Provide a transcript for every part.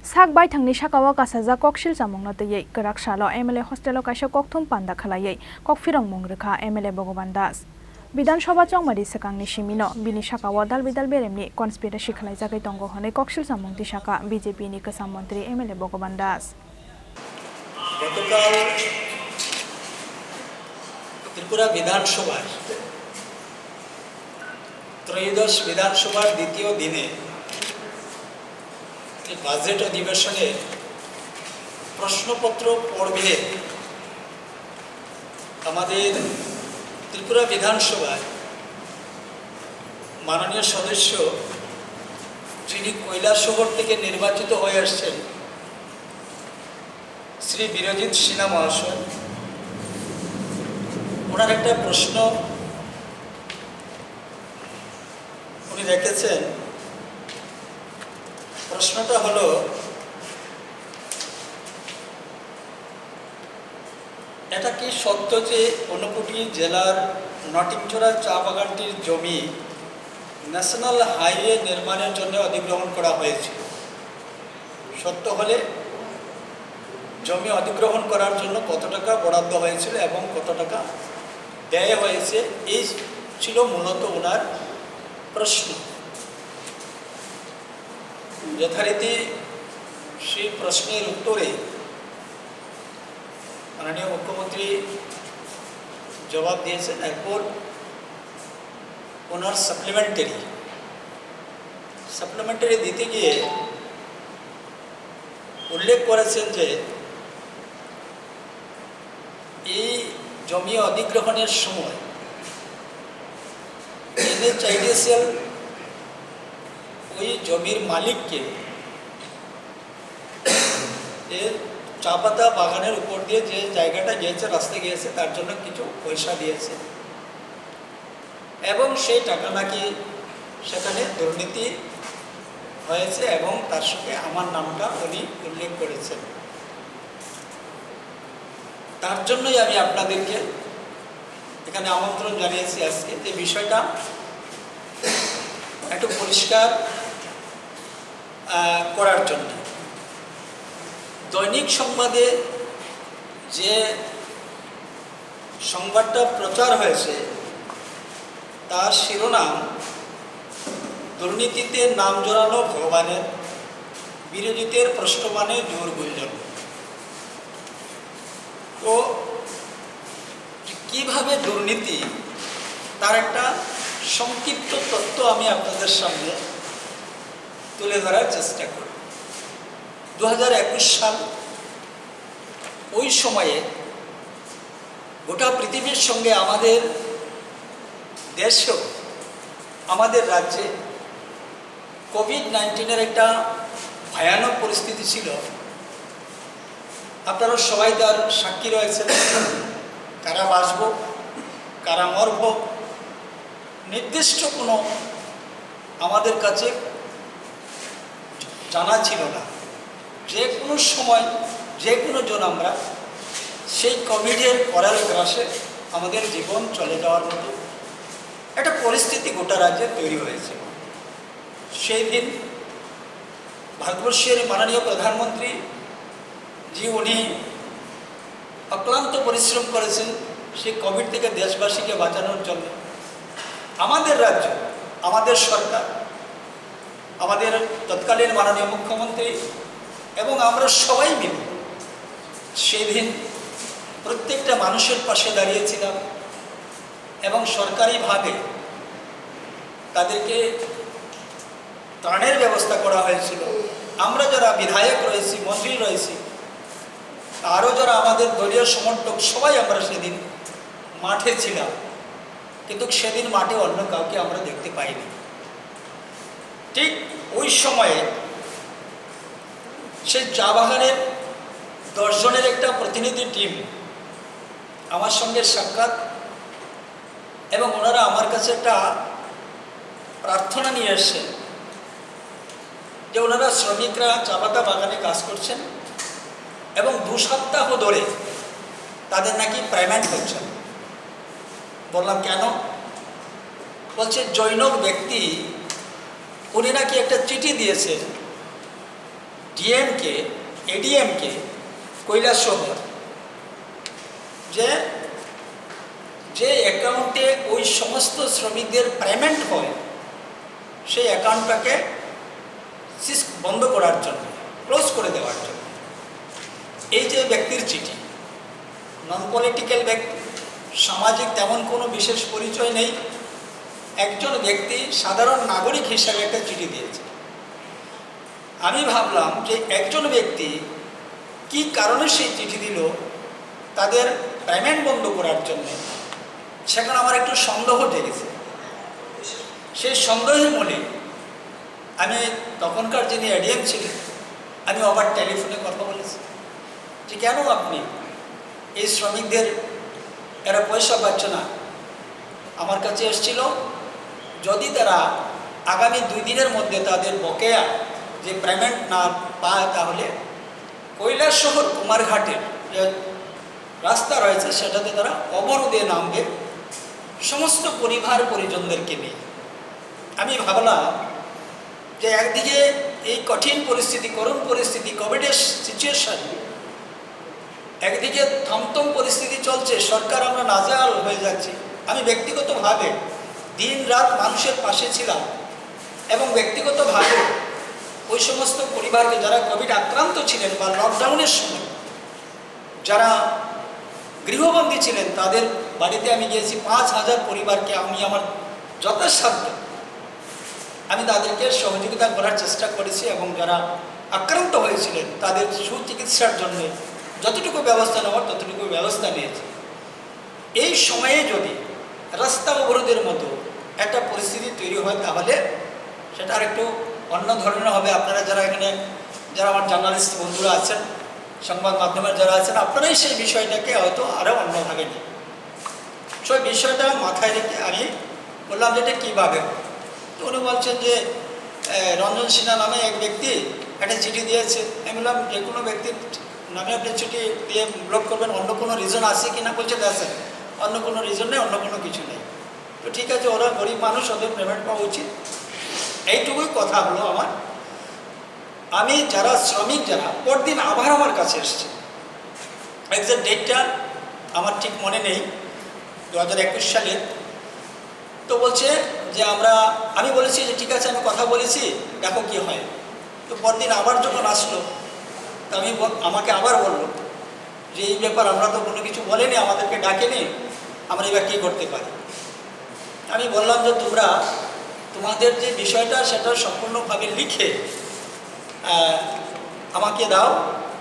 sak bai thangni sakawa kasaja kokshil samongna tei karak salo MLA hostelo kaisa kokthum panda khalai kokfirong mongrekha MLA Bhogoban Das বিধানসভা চংমারি সেকাংনি Cimino বিনি সাকাওয়া দালবিদাল বেরেমনি conspiracy খালাই জাগাই দঙ্গ হনে ককশিল সামন্তি শাখা BJP নি কাসাম মন্ত্রী MLA ভগবান দাস গতকাল ত্রিপুরা বিধানসভার ত্রয়োদশ বিধানসভার দ্বিতীয় দিনে বাজেট অধিবেশনে প্রশ্নপত্র পর্বে আমাদের ত্রিপুরা বিধানসভায় মাননীয় সদস্য যিনি কৈলাসহর থেকে নির্বাচিত হয়ে আসছেন শ্রী বীরজিৎ সিনহা মহাশয়, ওনার একটা প্রশ্ন উনি রেখেছেন। প্রশ্নটা হলো, এটা কি সত্য যে ঊনকোটি জেলার নটিংচড়া চা বাগানটির জমি ন্যাশনাল হাইওয়ে নির্মাণের জন্য অধিগ্রহণ করা হয়েছিল? সত্য হলে জমি অধিগ্রহণ করার জন্য কত টাকা বরাদ্দ হয়েছিল এবং কত টাকা ব্যয় হয়েছে, এই ছিল মূলত ওনার প্রশ্ন। যথারীতি সেই প্রশ্নের উত্তরে মাননীয় মুখ্যমন্ত্রী জবাব দিয়েছেন। এরপর ওনার সাপ্লিমেন্টারি দিতে গিয়ে উল্লেখ করেছেন যে এই জমি অধিগ্রহণের সময় NHIDCL ওই জমির মালিককে চা পাতা বাগানের উপর দিয়ে যে জায়গাটা গিয়েছে, রাস্তা গিয়েছে, তার জন্য কিছু পয়সা দিয়েছে এবং সেই টাকা নাকি সেখানে দুর্নীতি হয়েছে এবং তার সঙ্গে আমার নামটা উনি উল্লেখ করেছেন। তার জন্যই আমি আপনাদেরকে এখানে আমন্ত্রণ জানিয়েছি আজকে, যে বিষয়টা একটু পরিষ্কার করার জন্য। দৈনিক সংবাদে যে সংবাদটা প্রচার হয়েছে তার শিরোনাম, দুর্নীতিতে নাম জড়ানো ভগবানের, বিরোধীদের প্রশ্নমানে জোর গুঞ্জন। তো কিভাবে দুর্নীতি, তার একটা সংক্ষিপ্ত তথ্য আমি আপনাদের সামনে তুলে ধরার চেষ্টা করি। 2021 সাল, ওই সময়ে গোটা পৃথিবীর সঙ্গে আমাদের দেশেও, আমাদের রাজ্যে কোভিড-19 একটা ভয়ানক পরিস্থিতি ছিল। আপনারা সবাই তার সাক্ষী রয়েছেন। কারা বাঁচব, কারা মরব, নির্দিষ্ট কোনো আমাদের কাছে জানা ছিল না। যে কোনো সময় যে কোনো জন আমরা সেই কোভিডের করাল গ্রাসে আমাদের জীবন চলে যাওয়ার মতো একটা পরিস্থিতি গোটা রাজ্যে তৈরি হয়েছিল। সেই দিন ভারতবর্ষের মাননীয় প্রধানমন্ত্রী জি, উনি অক্লান্ত পরিশ্রম করেছেন সেই কোভিড থেকে দেশবাসীকে বাঁচানোর জন্য। আমাদের রাজ্য, আমাদের সরকার, আমাদের তৎকালীন মাননীয় মুখ্যমন্ত্রী এবং আমরা সবাই মিলে সেদিন প্রত্যেকটা মানুষের পাশে দাঁড়িয়েছিলাম এবং সরকারিভাবে তাদেরকে ত্রাণের ব্যবস্থা করা হয়েছিল। আমরা যারা বিধায়ক রয়েছি, মন্ত্রী রয়েছি, আরও যারা আমাদের দলীয় সমর্থক, সবাই আমরা সেদিন মাঠে ছিলাম। কিন্তু সেদিন মাঠে অন্য কাউকে আমরা দেখতে পাইনি। ঠিক ওই সময়ে সেই চা বাগানের 10 জনের একটা প্রতিনিধি টিম আমার সঙ্গে সাক্ষাৎ, এবং ওনারা আমার কাছে একটা প্রার্থনা নিয়ে এসেছেন যে ওনারা শ্রমিকরা চা পাতা বাগানে কাজ করছেন এবং 2 সপ্তাহ ধরে তাদের নাকি পেমেন্ট হচ্ছে। বললাম কেন? বলছে জৈনক ব্যক্তি উনি নাকি একটা চিঠি দিয়েছেন ডিএমকে এডিএমকে কৈলাসহর যে যে অ্যাকাউন্টে ওই সমস্ত শ্রমিকদের পেমেন্ট হয় সেই অ্যাকাউন্টটাকে বন্ধ করার জন্য, ক্লোজ করে দেওয়ার জন্য এই যে ব্যক্তির চিঠি, নন পলিটিক্যাল ব্যক্তি, সামাজিক তেমন কোনো বিশেষ পরিচয় নেই, একজন ব্যক্তি সাধারণ নাগরিক হিসাবে একটা চিঠি দিয়েছে। আমি ভাবলাম যে একজন ব্যক্তি কি কারণে সেই চিঠি দিল তাদের পেমেন্ট বন্ধ করার জন্য, সেখানে আমার একটু সন্দেহ জেগেছে। সেই সন্দেহের মনে আমি তখনকার যিনি এডিএম ছিলেন, আমি আবার টেলিফোনে কথা বলেছি যে কেন আপনি এই শ্রমিকদের, এরা পয়সা পাচ্ছে না, আমার কাছে এসেছিল, যদি তারা আগামী 2 দিনের মধ্যে তাদের বকেয়া যে পেমেন্ট না পায় তাহলে কৈলাসহর কুমারঘাটের যে রাস্তা রয়েছে সেটাতে তারা অবরোধে নামবে সমস্ত পরিবার পরিজনদেরকে নিয়ে। আমি ভাবলাম যে একদিকে এই কঠিন পরিস্থিতি, করুণ পরিস্থিতি, কোভিডের সিচুয়েশন, একদিকে থমথম পরিস্থিতি চলছে, সরকার আমরা নাজেহাল হয়ে যাচ্ছি। আমি ব্যক্তিগতভাবে দিন রাত মানুষের পাশে ছিলাম এবং ব্যক্তিগতভাবে ওই সমস্ত পরিবারকে যারা কোভিড আক্রান্ত ছিলেন বা লকডাউনের সময় যারা গৃহবন্দী ছিলেন তাদের বাড়িতে আমি গিয়েছি। 5,000 পরিবারকে আমি আমার যথাসাধ্য আমি তাদেরকে সহযোগিতা করার চেষ্টা করেছি এবং যারা আক্রান্ত হয়েছিলেন তাদের সুচিকিৎসার জন্য যতটুকু ব্যবস্থা নেওয়ার ততটুকু ব্যবস্থা নিয়েছি। এই সময়ে যদি রাস্তা অবরোধের মতো একটা পরিস্থিতি তৈরি হয় তাহলে সেটা আর একটু অন্য ধরনের হবে। আপনারা যারা এখানে যারা আমার জার্নালিস্ট বন্ধুরা আছেন, সংবাদ মাধ্যমের যারা আছেন, আপনারাই সেই বিষয়টাকে হয়তো আরও অন্যভাবে নিন। সেই বিষয়টা মাথায় রেখে আমি বললাম যে এটা কীভাবে, তো উনি বলছেন যে রঞ্জন সিনহা নামে এক ব্যক্তি একটা চিঠি দিয়েছে। আমি বললাম যে কোনো ব্যক্তির নামে আপনি চিঠি দিয়ে ব্লক করবেন, অন্য কোনো রিজন আছে কি না? বলছে দেখেন অন্য কোনো রিজন নেই, অন্য কোনো কিছু নেই। তো ঠিক আছে, ওরা গরিব মানুষ, ওদের পেমেন্ট পাওয়া উচিত, এইটুকুই কথা হলো আমার। আমি যারা শ্রমিক যারা পরদিন আবার আমার কাছে এসছে, এক্সাক্ট ডেটটা আমার ঠিক মনে নেই, 2021 সালের। তো বলছে যে আমি বলেছি যে ঠিক আছে আমি কথা বলেছি, দেখো কি হয়। তো পরদিন আবার যখন আসলো তো আমাকে আবার বললো যে এই ব্যাপার আমরা তো কোনো কিছু বলেনি, আমাদেরকে ডাকেনি, আমরা এবার কী করতে পারি। আমি বললাম যে তোমাদের যে বিষয়টা সেটা সম্পূর্ণভাবে লিখে আমাকে দাও,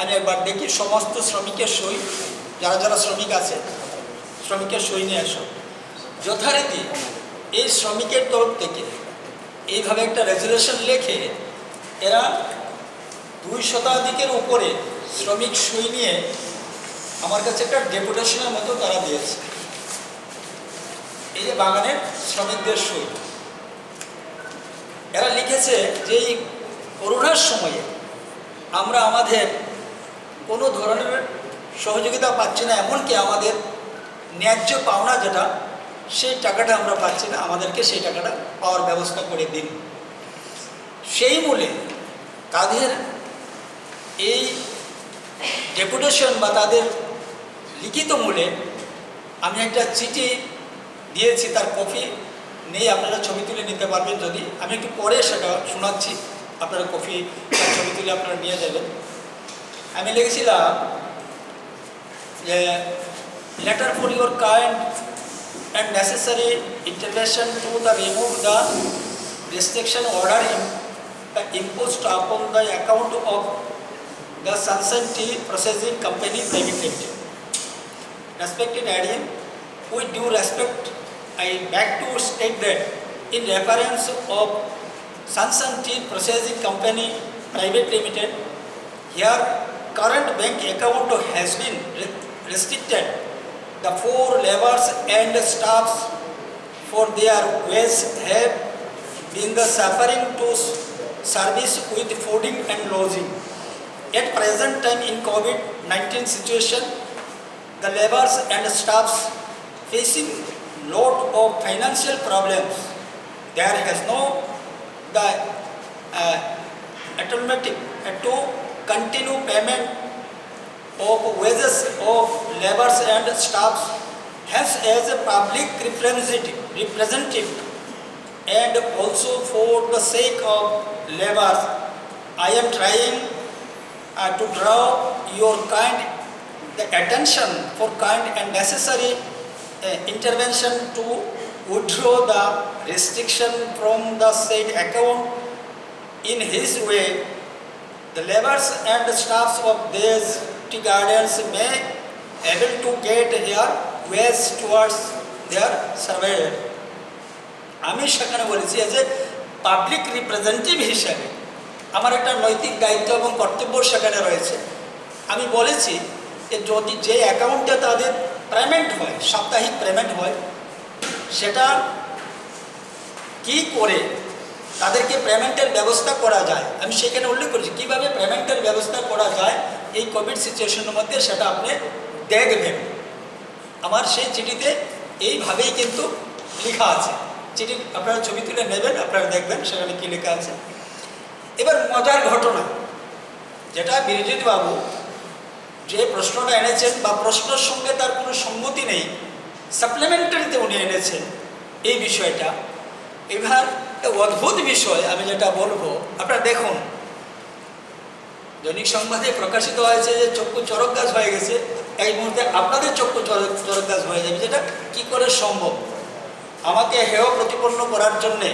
আমি একবার দেখি সমস্ত শ্রমিকের সই, যারা যারা শ্রমিক আছে শ্রমিকের সই নিয়ে আসো। যথারীতি এই শ্রমিকের তরফ থেকে এইভাবে একটা রেজুলেশন লেখে এরা 2 শতাধিকের উপরে শ্রমিক সই নিয়ে আমার কাছে একটা ডেপুটেশনের মতো তারা দিয়েছে। এই যে বাগানের শ্রমিকদের সই, এরা লিখেছে যে এই করোনার সময়ে আমরা আমাদের কোনো ধরনের সহযোগিতা পাচ্ছি না, এমনকি আমাদের ন্যায্য পাওনা যেটা সেই টাকাটা আমরা পাচ্ছি না, আমাদেরকে সেই টাকাটা পাওয়ার ব্যবস্থা করে দিন। সেই মূলে তাদের এই ডেপুটেশন বা তাদের লিখিত মূলে আমি একটা চিঠি দিয়েছি, তার কপি নেই, আপনারা ছবি তুলে নিতে পারবেন যদি, আমি একটু পরে সেটা শোনাচ্ছি, আপনারা কপি ছবি তুলে আপনারা নিয়ে যাবেন। আমি লিখেছিলাম যে letter for your kind and necessary intervention to the remove the restriction order imposed upon the account of the Sunshine Tea Processing Company Private Limited. Respected ADM, with due respect, I beg to state that in reference of Sunshine Tea Processing Company Private Limited, here current bank account has been restricted. The 4 laborers and staffs for their wages have been suffering to service with fooding and lodging. At present time in COVID-19 situation, the laborers and staffs facing lot of financial problems. There has no the alternative to continue payment of wages of laborers and staffs. Hence, as a public representative and also for the sake of laborers, I am trying to draw your the attention for kind and necessary intervention to withdraw the restriction from the said account. In his way, the laborers and the staffs of these tea gardens may able to get their ways towards their surveyor. আমি সেখানে বলেছি যে public representative হিসেবে আমার একটা নৈতিক দায়িত্ব এবং কর্তব্য সেখানে রয়েছে। আমি বলেছি যে যদি যে অ্যাকাউন্টে তাদের পেমেন্ট হয়, সাপ্তাহিক পেমেন্ট হয়, সেটা কি করে তাদেরকে পেমেন্টের ব্যবস্থা করা যায়, আমি সেখানে উল্লেখ করেছি কীভাবে পেমেন্টের ব্যবস্থা করা যায় এই কোভিড সিচুয়েশনের মধ্যে, সেটা আপনি দেখবেন। আমার সেই চিঠিতে এইভাবেই কিন্তু লেখা আছে। চিঠি আপনারা ছবি তুলে নেবেন, আপনারা দেখবেন সেখানে কী লেখা আছে। এবার মজার ঘটনা, যেটা বিরজিৎ বাবু যে প্রশ্নটা এনেছেন বা প্রশ্নের সঙ্গে তার কোনো সঙ্গতি নেই, সাপ্লিমেন্টারিতে উনি এনেছেন এই বিষয়টা। এবার অদ্ভুত বিষয় আমি যেটা বলবো, আপনারা দেখুন, দৈনিক সংবাদে প্রকাশিত হয়েছে যে চক্ষু চরক গাছ হয়ে গেছে, এই মুহূর্তে আপনাদের চক্ষু চরক গাছ হয়ে যাবে, যেটা কি করে সম্ভব? আমাকে হেয় প্রতিপন্ন করার জন্যে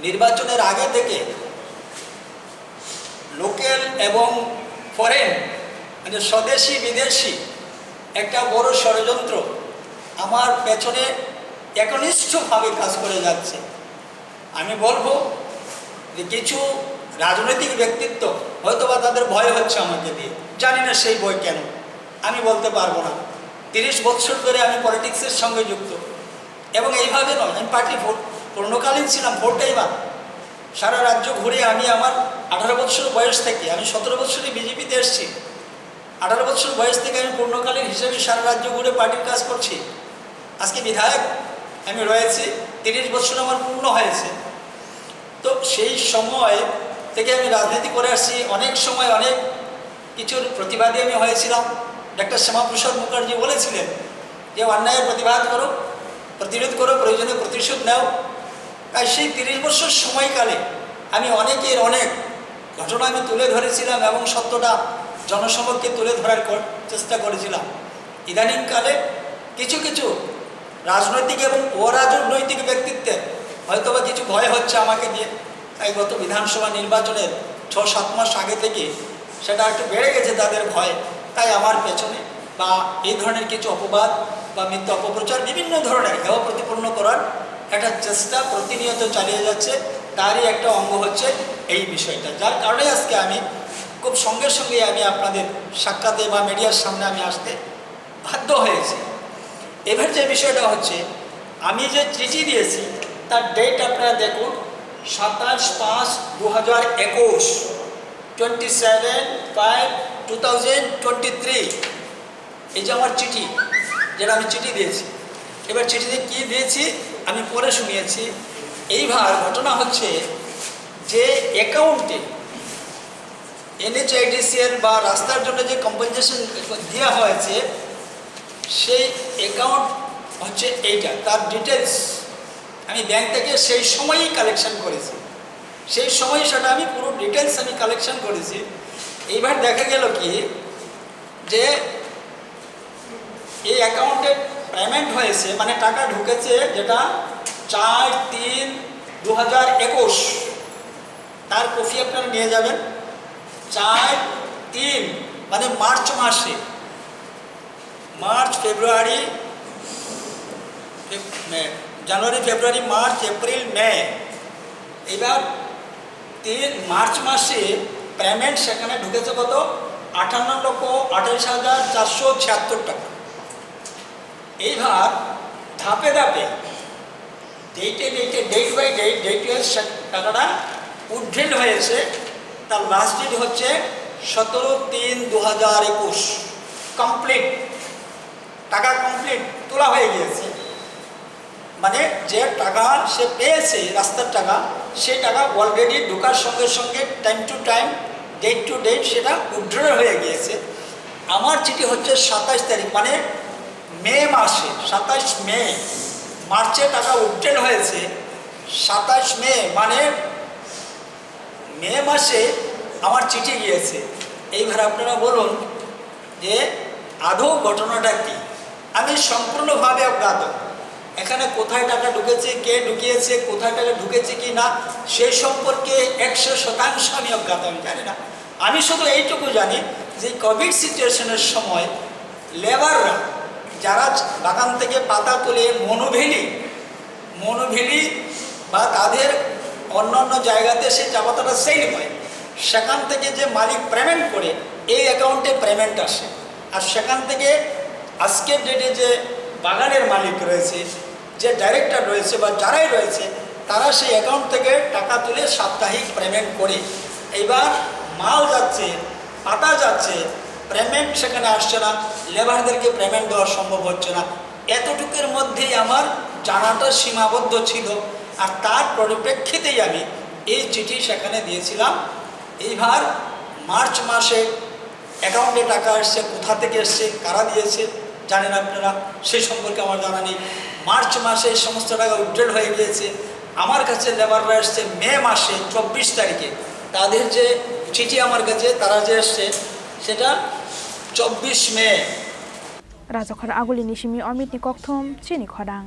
নির্বাচনের আগে থেকে লোকাল এবং ফরেন, মানে স্বদেশি বিদেশি একটা বড় ষড়যন্ত্র আমার পেছনে একনিষ্ঠভাবে কাজ করে যাচ্ছে। আমি বলবো যে কিছু রাজনৈতিক ব্যক্তিত্ব হয়তোবা তাদের ভয় হচ্ছে আমাকে দিয়ে, জানি না সেই ভয় কেন, আমি বলতে পারবো না। 30 বছর ধরে আমি পলিটিক্সের সঙ্গে যুক্ত, এবং এইভাবে নয়, আমি পার্টি ভোট পূর্ণকালীন ছিলাম, ভোট টাইমার, সারা রাজ্য ঘুরে আমি আমার 18 বছর বয়স থেকে, আমি 17 বছরে বিজেপিতে এসেছি, 18 বছর বয়স থেকে আমি পূর্ণকালীন হিসেবে সারা রাজ্য ঘুরে পার্টির কাজ করছি। আজকে বিধায়ক আমি রয়েছি, 30 বছর আমার পূর্ণ হয়েছে। তো সেই সময় থেকে আমি রাজনীতি করে আসছি। অনেক সময় অনেক কিছুর প্রতিবাদী আমি হয়েছিলাম। ডক্টর শ্যামাপ্রসাদ মুখার্জি বলেছিলেন যে অন্যায়ের প্রতিবাদ করো, প্রতিরোধ করো, প্রয়োজনে প্রতিশোধ নাও। তাই সেই 30 বছর সময়কালে আমি অনেকের অনেক ঘটনা আমি তুলে ধরেছিলাম এবং সত্যটা জনসমক্ষে তুলে ধরার চেষ্টা করেছিলাম। ইদানিংকালে কিছু কিছু রাজনৈতিক এবং অরাজনৈতিক ব্যক্তিত্বের হয়তোবা কিছু ভয় হচ্ছে আমাকে দিয়ে। তাই গত বিধানসভা নির্বাচনের 6-7 মাস আগে থেকে সেটা একটু বেড়ে গেছে তাদের ভয়। তাই আমার পেছনে বা এই ধরনের কিছু অপবাদ বা মিথ্যা অপপ্রচার, বিভিন্ন ধরনের হেয় প্রতিপন্ন করার একটা চেষ্টা প্রতিনিয়ত চালিয়ে যাচ্ছে। তারই একটা অঙ্গ হচ্ছে এই বিষয়টা, যার কারণে আজকে আমি খুব সঙ্গে সঙ্গে আমি আপনাদের সাক্ষাতে বা মিডিয়ার সামনে আমি আসতে বাধ্য হয়েছি। এবার যে বিষয়টা হচ্ছে, আমি যে চিঠি দিয়েছি তার ডেট আপনারা দেখুন, 27/5/2021, 27/5/2023। এই যে আমার চিঠি, যেটা আমি চিঠি দিয়েছি। এবার চিঠিতে কী দিয়েছি আমি পরে শুনিয়েছি। এইবার ঘটনা হচ্ছে যে অ্যাকাউন্টে NHIDCL বা রাস্তার জন্য যে কম্পেনসেশন দেওয়া হয়েছে, সেই অ্যাকাউন্ট হচ্ছে এইটা। তার ডিটেলস আমি ব্যাংক থেকে সেই সময়ই কালেকশন করেছি, সেই সময় সেটা আমি পুরো ডিটেলস আমি কালেকশন করেছি। এইবার দেখা গেল কি যে এই অ্যাকাউন্টে পেমেন্ট হয়েছে, মানে টাকা ঢুকেছে, যেটা 4/3/2021, তার কপি আপনারা নিয়ে যাবেন। 4/3 মানে মার্চ মাসে, জানুয়ারি, ফেব্রুয়ারি, মার্চ, এপ্রিল, মে। এবার 3 মার্চ মাসে পেমেন্ট সেখানে ঢুকেছে কত? 58,28,476 টাকা। এইবার ধাপে ধাপে ডেট বাই ডেট টাকাটা উইথড্রল হয়েছে। তার লাস্ট ডেট হচ্ছে 17/3/2021। কমপ্লিট টাকা কমপ্লিট তোলা হয়ে গিয়েছে, মানে যে টাকা সে পেয়েছে রাস্তার টাকা, সেই টাকা অলরেডি ঢোকার সঙ্গে সঙ্গে time to time date to date সেটা উইথড্র হয়ে গিয়েছে। আমার চিঠি হচ্ছে 27 তারিখ, মানে মে মাসে, 27 মে, মার্চে টাকা উইথড্র হয়েছে 27 মে, মানে মে মাসে আমার চিঠি গিয়েছে। এইবার আপনারা বলুন যে আদৌ ঘটনাটা কি? আমি সম্পূর্ণভাবে অজ্ঞাত। এখানে কোথায় টাকা ঢুকেছে, কে ঢুকিয়েছে, কোথায় টাকা ঢুকেছে কি না, সেই সম্পর্কে 100% আমি অজ্ঞাত, আমি জানি না। আমি শুধু এইটুকু জানি যে কোভিড সিচুয়েশনের সময় লেবাররা যারা বাগান থেকে পাতা তুলে মনোভেলি বা তাদের অন্যান্য জায়গাতে সেই চা পাতাটা সেল হয়, সেখান থেকে যে মালিক পেমেন্ট করে এই অ্যাকাউন্টে পেমেন্ট আসে। আর সেখান থেকে আজকের ডেটে যে বাগানের মালিক রয়েছে, যে ডাইরেক্টর রয়েছে বা যারাই রয়েছে, তারা সেই অ্যাকাউন্ট থেকে টাকা তুলে সাপ্তাহিক পেমেন্ট করে। এইবার মাল যাচ্ছে, পাতা যাচ্ছে, পেমেন্ট সেখানে আসছে না, লেবারদেরকে পেমেন্ট দেওয়া সম্ভব হচ্ছে না। এতটুকুর মধ্যেই আমার জানাটা সীমাবদ্ধ ছিল, আর তার পরিপ্রেক্ষিতেই আমি এই চিঠি সেখানে দিয়েছিলাম। এইবার মার্চ মাসে অ্যাকাউন্টে টাকা এসছে, কোথা থেকে এসছে, কারা দিয়েছে জানেন আপনারা, সেই সম্পর্কে আমার জানা নেই। মার্চ মাসে সমস্ত টাকা উইথড্র হয়ে গিয়েছে। আমার কাছে লেবাররা এসছে মে মাসে 24 তারিখে, তাদের যে চিঠি আমার কাছে তারা যে এসছে সেটা 24 মে। রাজখর আগুলি নিশিমি অমিতনি ককথম চিনি খরাং।